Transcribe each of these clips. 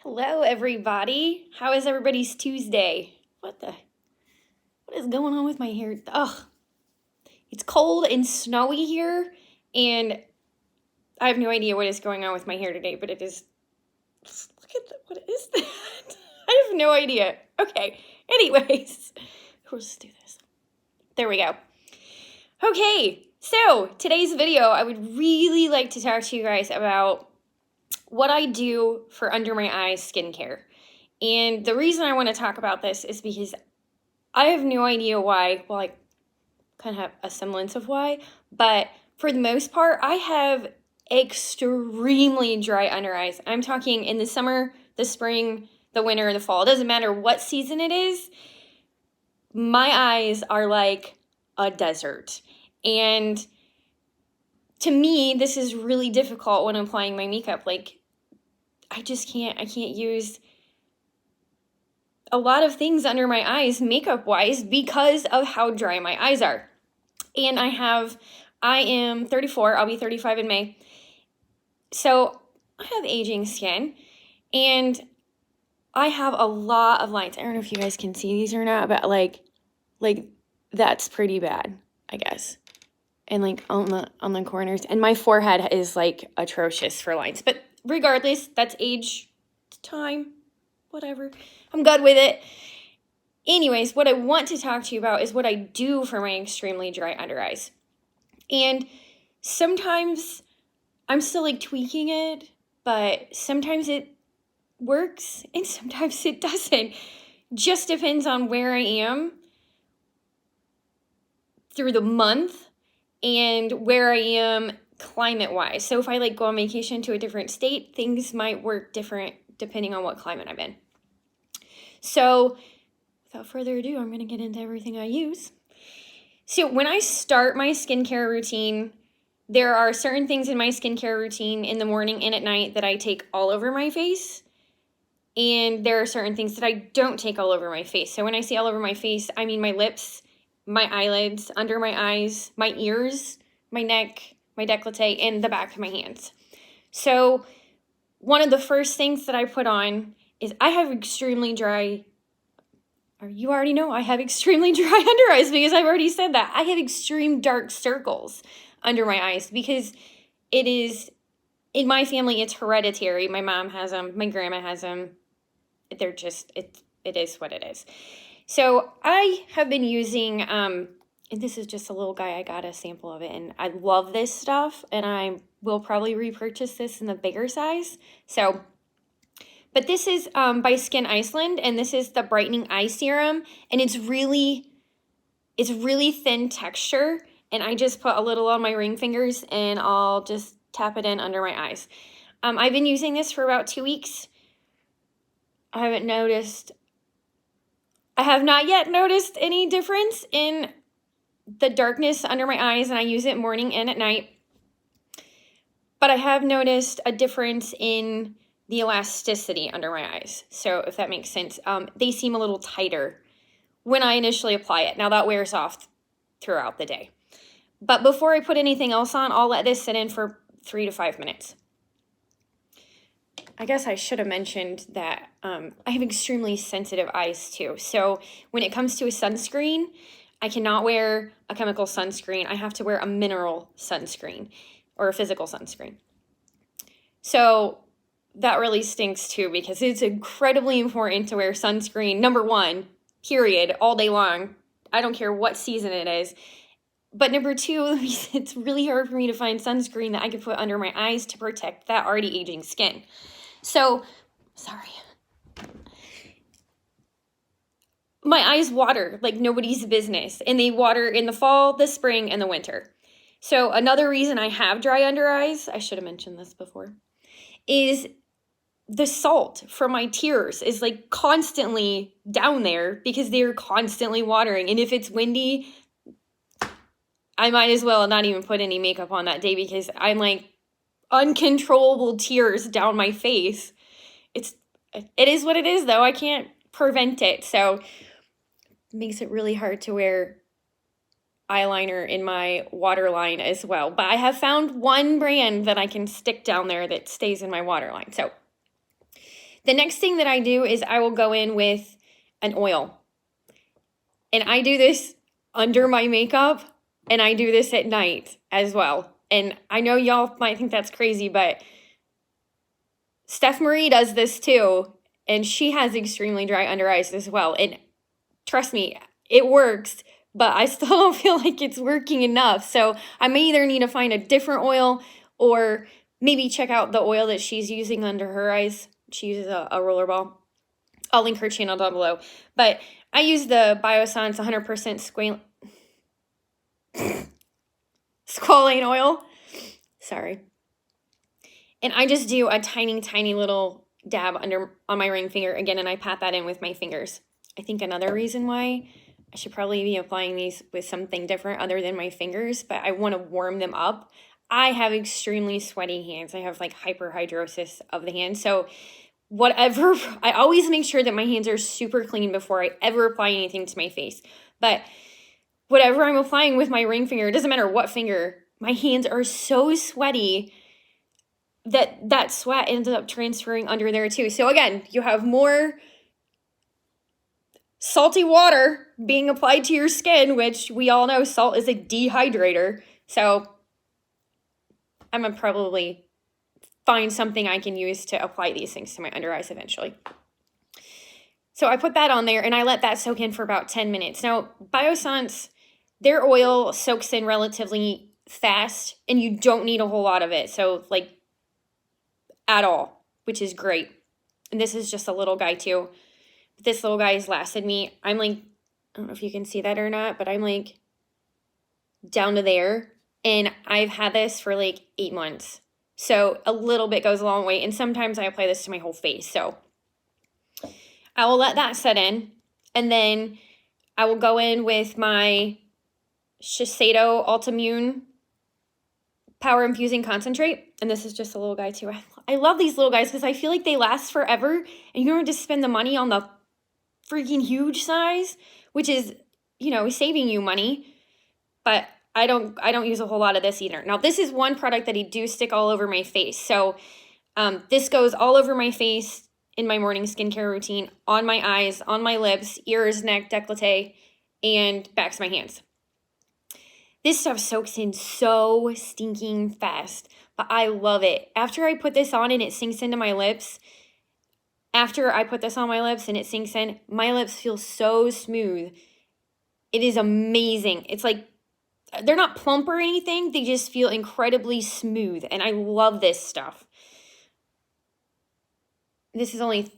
Hello, everybody. How is everybody's Tuesday? What is going on with my hair? Ugh, it's cold and snowy here, and I have no idea what is going on with my hair today, but it is, look at what is that? I have no idea. Okay, anyways, let's do this. There we go. Okay, so today's video, I would really like to talk to you guys about what I do for under my eyes skincare. And the reason I want to talk about this is because I have no idea why. Well, I kind of have a semblance of why, but for the most part, I have extremely dry under eyes. I'm talking in the summer, the spring, the winter, the fall. It doesn't matter what season it is. My eyes are like a desert. And to me, this is really difficult when applying my makeup. Like, I can't use a lot of things under my eyes makeup-wise because of how dry my eyes are. And I am 34, I'll be 35 in May. So I have aging skin and I have a lot of lines. I don't know if you guys can see these or not, but like that's pretty bad, I guess. And like on the corners, and my forehead is like atrocious for lines. But regardless, that's age, time, whatever. I'm good with it. Anyways, what I want to talk to you about is what I do for my extremely dry under eyes. And sometimes I'm still like tweaking it, but sometimes it works and sometimes it doesn't. Just depends on where I am through the month and where I am climate-wise. So if I like go on vacation to a different state, things might work different depending on what climate I'm in. So without further ado, I'm going to get into everything I use. So when I start my skincare routine, there are certain things in my skincare routine in the morning and at night that I take all over my face. And there are certain things that I don't take all over my face. So when I say all over my face, I mean my lips, my eyelids, under my eyes, my ears, my neck, my décolleté, and the back of my hands. So one of the first things that I put on is I have extremely dry, or you already know I have extremely dry under eyes because I've already said that. I have extreme dark circles under my eyes because it is, in my family, it's hereditary. My mom has them, my grandma has them. They're just, it is what it is. So I have been using, and this is just a little guy, I got a sample of it, and I love this stuff, and I will probably repurchase this in the bigger size. So, but this is by Skyn Iceland, and this is the Brightening Eye Serum, and it's really thin texture, and I just put a little on my ring fingers, and I'll just tap it in under my eyes. I've been using this for about 2 weeks. I have not yet noticed any difference in the darkness under my eyes, and I use it morning and at night. But I have noticed a difference in the elasticity under my eyes. So if that makes sense, they seem a little tighter when I initially apply it. Now that wears off throughout the day. But before I put anything else on, I'll let this sit in for 3 to 5 minutes. I guess I should have mentioned that I have extremely sensitive eyes too. So when it comes to a sunscreen, I cannot wear a chemical sunscreen. I have to wear a mineral sunscreen or a physical sunscreen. So that really stinks too because it's incredibly important to wear sunscreen, number one, period, all day long. I don't care what season it is. But number two, it's really hard for me to find sunscreen that I could put under my eyes to protect that already aging skin. So, sorry. My eyes water like nobody's business, and they water in the fall, the spring, and the winter. So another reason I have dry under eyes, I should have mentioned this before, is the salt from my tears is like constantly down there because they're constantly watering. And if it's windy, I might as well not even put any makeup on that day because I'm like uncontrollable tears down my face. It is what it is though. I can't prevent it. So it makes it really hard to wear eyeliner in my waterline as well. But I have found one brand that I can stick down there that stays in my waterline. So The next thing that I do is I will go in with an oil. And I do this under my makeup, and I do this at night as well. And I know y'all might think that's crazy, but Steph Marie does this too, and she has extremely dry under eyes as well. And trust me, it works, but I still don't feel like it's working enough. So I may either need to find a different oil or maybe check out the oil that she's using under her eyes. She uses a rollerball. I'll link her channel down below. But I use the Biossance 100% Squalane oil. Sorry. And I just do a tiny, tiny little dab on my ring finger again, and I pat that in with my fingers. I think another reason why I should probably be applying these with something different other than my fingers, but I want to warm them up. I have extremely sweaty hands. I have like hyperhidrosis of the hands. So whatever, I always make sure that my hands are super clean before I ever apply anything to my face. But whatever I'm applying with my ring finger, it doesn't matter what finger, my hands are so sweaty that sweat ends up transferring under there too. So again, you have more salty water being applied to your skin, which we all know salt is a dehydrator. So I'm gonna probably find something I can use to apply these things to my under eyes eventually. So I put that on there and I let that soak in for about 10 minutes. Now, Biossance, their oil soaks in relatively fast and you don't need a whole lot of it. So like at all, which is great. And this is just a little guy too. This little guy has lasted me, I'm like, I don't know if you can see that or not, but I'm like down to there. And I've had this for like 8 months. So a little bit goes a long way. And sometimes I apply this to my whole face. So I will let that set in. And then I will go in with my Shiseido Ultimune Power Infusing Concentrate. And this is just a little guy too. I love these little guys because I feel like they last forever. And you don't have to spend the money on the freaking huge size, which is, you know, saving you money. But I don't use a whole lot of this either. Now, this is one product that I do stick all over my face. So this goes all over my face in my morning skincare routine, on my eyes, on my lips, ears, neck, décolleté, and backs of my hands. This stuff soaks in so stinking fast, but I love it. After I put this on and it sinks into my lips, after I put this on my lips and it sinks in, my lips feel so smooth. It is amazing. It's like, they're not plump or anything. They just feel incredibly smooth. And I love this stuff. This is only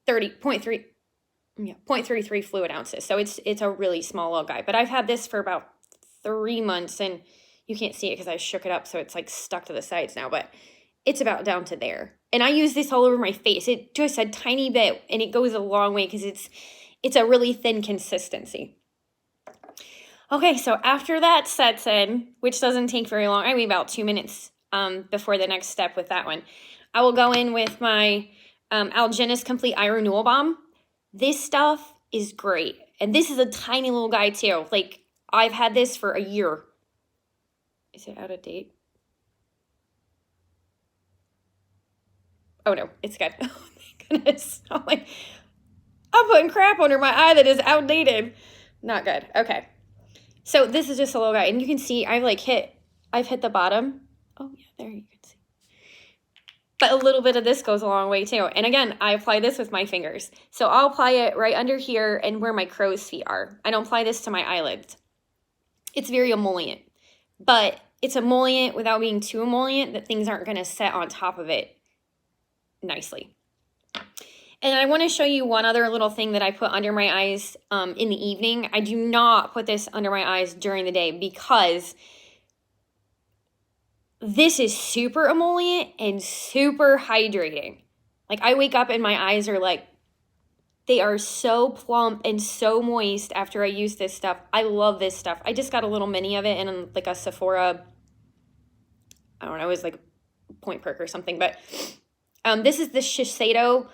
0.33 fluid ounces. So it's a really small little guy. But I've had this for about 3 months. And you can't see it because I shook it up. So it's like stuck to the sides now. But it's about down to there. And I use this all over my face. It just a tiny bit. And it goes a long way because it's a really thin consistency. Okay, so after that sets in, which doesn't take very long, I mean about 2 minutes before the next step with that one, I will go in with my Algenist Complete Eye Renewal Balm. This stuff is great. And this is a tiny little guy too. Like, I've had this for a year. Is it out of date? Oh no, it's good. Oh my goodness. I'm putting crap under my eye that is outdated. Not good. Okay. So this is just a little guy, and you can see I've hit the bottom. Oh yeah, there you can see. But a little bit of this goes a long way too. And again, I apply this with my fingers. So I'll apply it right under here and where my crow's feet are. I don't apply this to my eyelids. It's very emollient, but it's emollient without being too emollient that things aren't going to set on top of it nicely. And I want to show you one other little thing that I put under my eyes in the evening. I do not put this under my eyes during the day because this is super emollient and super hydrating. Like, I wake up and my eyes are like, they are so plump and so moist after I use this stuff. I love this stuff. I just got a little mini of it in like a Sephora, I don't know, it was like Point Perk or something. But this is the Shiseido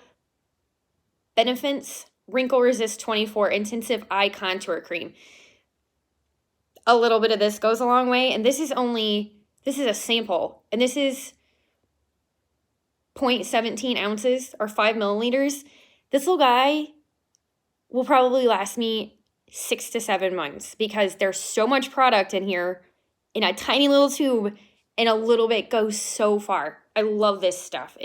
Benefiance Wrinkle Resist 24 Intensive Eye Contour Cream. A little bit of this goes a long way. And this is a sample. And this is 0.17 ounces or 5 milliliters. This little guy will probably last me 6 to 7 months because there's so much product in here in a tiny little tube, and a little bit goes so far. I love this stuff.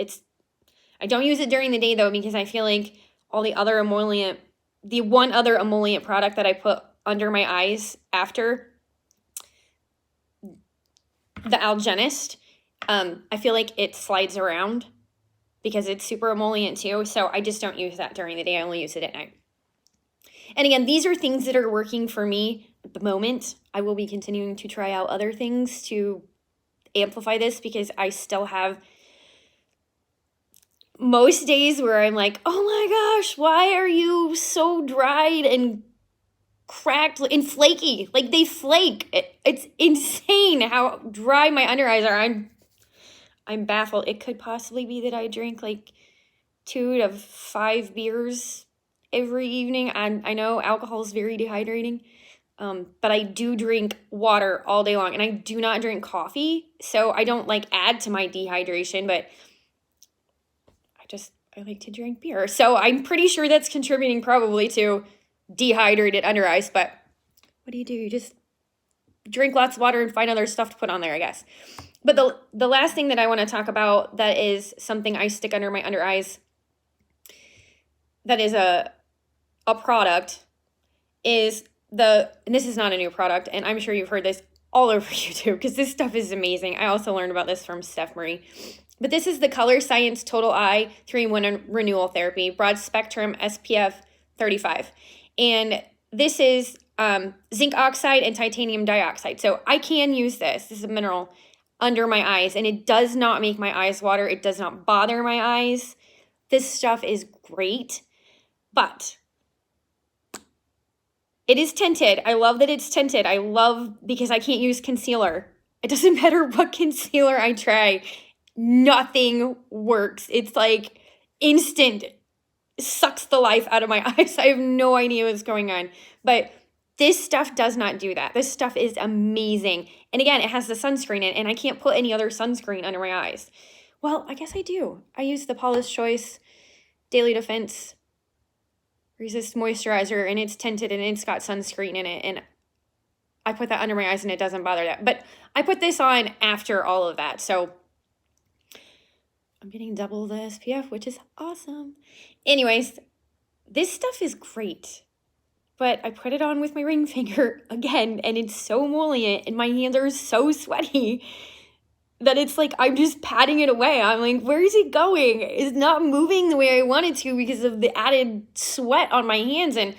I don't use it during the day though, because I feel like all the other emollient, the one other emollient product that I put under my eyes after the Algenist, I feel like it slides around because it's super emollient too. So I just don't use that during the day. I only use it at night. And again, these are things that are working for me at the moment. I will be continuing to try out other things to amplify this because I still have most days where I'm like, oh my gosh, why are you so dried and cracked and flaky? Like they flake. It's insane how dry my under eyes are. I'm baffled. It could possibly be that I drink like 2 to 5 beers every evening. I know alcohol is very dehydrating, but I do drink water all day long, and I do not drink coffee, so I don't like add to my dehydration, but I like to drink beer. So I'm pretty sure that's contributing probably to dehydrated under eyes, but what do? You just drink lots of water and find other stuff to put on there, I guess. But the last thing that I want to talk about that is something I stick under my under eyes that is a product is and this is not a new product, and I'm sure you've heard this all over YouTube because this stuff is amazing. I also learned about this from Steph Marie. But this is the Color Science Total Eye 3-in-1 Renewal Therapy, Broad Spectrum SPF 35. And this is zinc oxide and titanium dioxide. So I can use this. This is a mineral under my eyes, and it does not make my eyes water. It does not bother my eyes. This stuff is great, but it is tinted. I love that it's tinted. I love because I can't use concealer. It doesn't matter what concealer I try. Nothing works. It's like instant. It sucks the life out of my eyes. I have no idea what's going on. But this stuff does not do that. This stuff is amazing. And again, it has the sunscreen in it, and I can't put any other sunscreen under my eyes. Well, I guess I do. I use the Paula's Choice Daily Defense Resist Moisturizer, and it's tinted and it's got sunscreen in it, and I put that under my eyes and it doesn't bother that. But I put this on after all of that, so I'm getting double the SPF, which is awesome. Anyways, this stuff is great, but I put it on with my ring finger again, and it's so emollient, and my hands are so sweaty that it's like I'm just patting it away. I'm like, where is it going? It's not moving the way I want it to because of the added sweat on my hands. And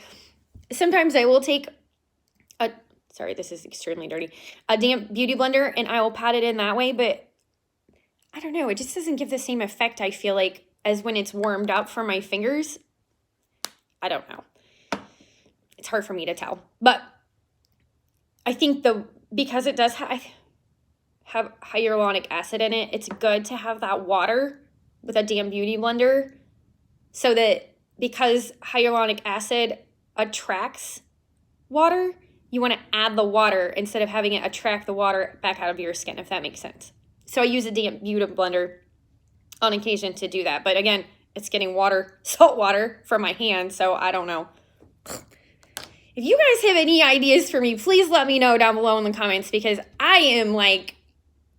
sometimes I will take sorry, this is extremely dirty, a damp beauty blender, and I will pat it in that way, but I don't know, it just doesn't give the same effect, I feel like, as when it's warmed up from my fingers. I don't know. It's hard for me to tell. But I think because it does have hyaluronic acid in it, it's good to have that water with a damp beauty blender, so that because hyaluronic acid attracts water, you want to add the water instead of having it attract the water back out of your skin, if that makes sense. So I use a damp beauty blender on occasion to do that. But again, it's getting salt water from my hand, so I don't know. If you guys have any ideas for me, please let me know down below in the comments, because I am like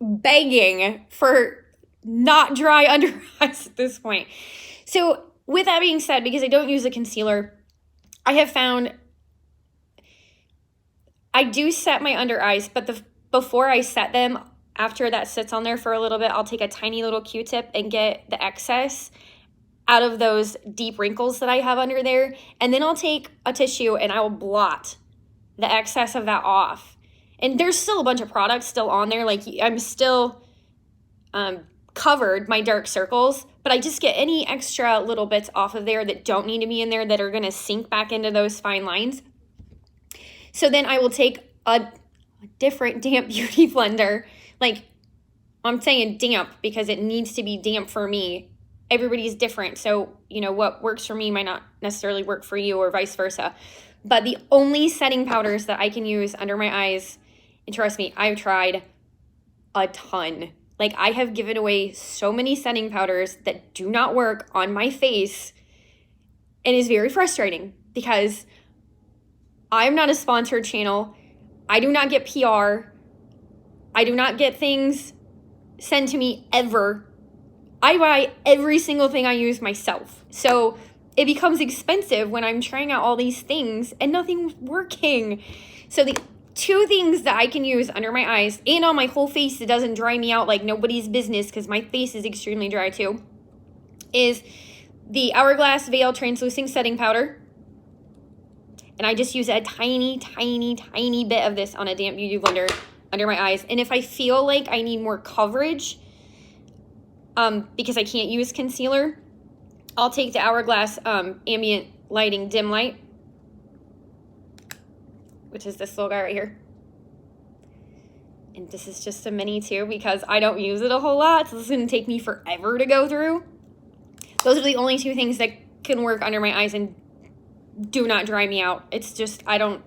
begging for not dry under eyes at this point. So with that being said, because I don't use a concealer, I have found I do set my under eyes, but before I set them, after that sits on there for a little bit, I'll take a tiny little Q-tip and get the excess out of those deep wrinkles that I have under there. And then I'll take a tissue and I will blot the excess of that off. And there's still a bunch of products still on there. Like I'm still covered my dark circles, but I just get any extra little bits off of there that don't need to be in there that are going to sink back into those fine lines. So then I will take a different damp beauty blender. Like, I'm saying damp because it needs to be damp for me. Everybody's different. So, you know, what works for me might not necessarily work for you, or vice versa. But the only setting powders that I can use under my eyes, and trust me, I've tried a ton. Like, I have given away so many setting powders that do not work on my face, and it's very frustrating because I'm not a sponsored channel. I do not get PR. I do not get things sent to me ever. I buy every single thing I use myself. So it becomes expensive when I'm trying out all these things and nothing's working. So the two things that I can use under my eyes and on my whole face that doesn't dry me out like nobody's business, because my face is extremely dry too, is the Hourglass Veil Translucent Setting Powder. And I just use a tiny, tiny, tiny bit of this on a damp beauty blender under my eyes. And if I feel like I need more coverage, because I can't use concealer, I'll take the Hourglass Ambient Lighting Dim Light, which is this little guy right here. And this is just a mini too, because I don't use it a whole lot, so this is going to take me forever to go through. Those are the only two things that can work under my eyes and do not dry me out. It's just, I'm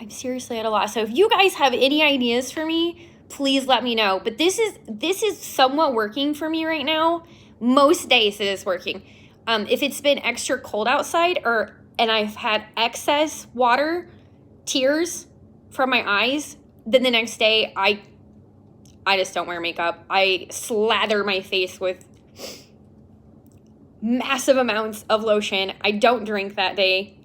seriously at a loss. So if you guys have any ideas for me, please let me know. But this is somewhat working for me right now. Most days it is working. If it's been extra cold outside and I've had excess water, tears from my eyes, then the next day I just don't wear makeup. I slather my face with massive amounts of lotion. I don't drink that day.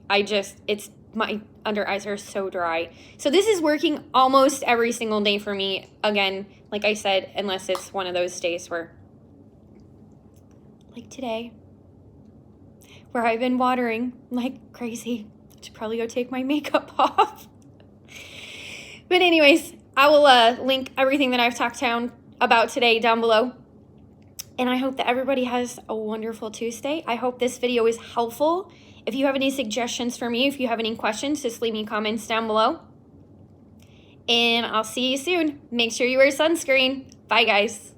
My under eyes are so dry. So this is working almost every single day for me. Again, like I said, unless it's one of those days where, like today, where I've been watering like crazy. I should probably go take my makeup off. But anyways, I will link everything that I've talked about today down below. And I hope that everybody has a wonderful Tuesday. I hope this video is helpful. If you have any suggestions for me, if you have any questions, just leave me comments down below. And I'll see you soon. Make sure you wear sunscreen. Bye, guys.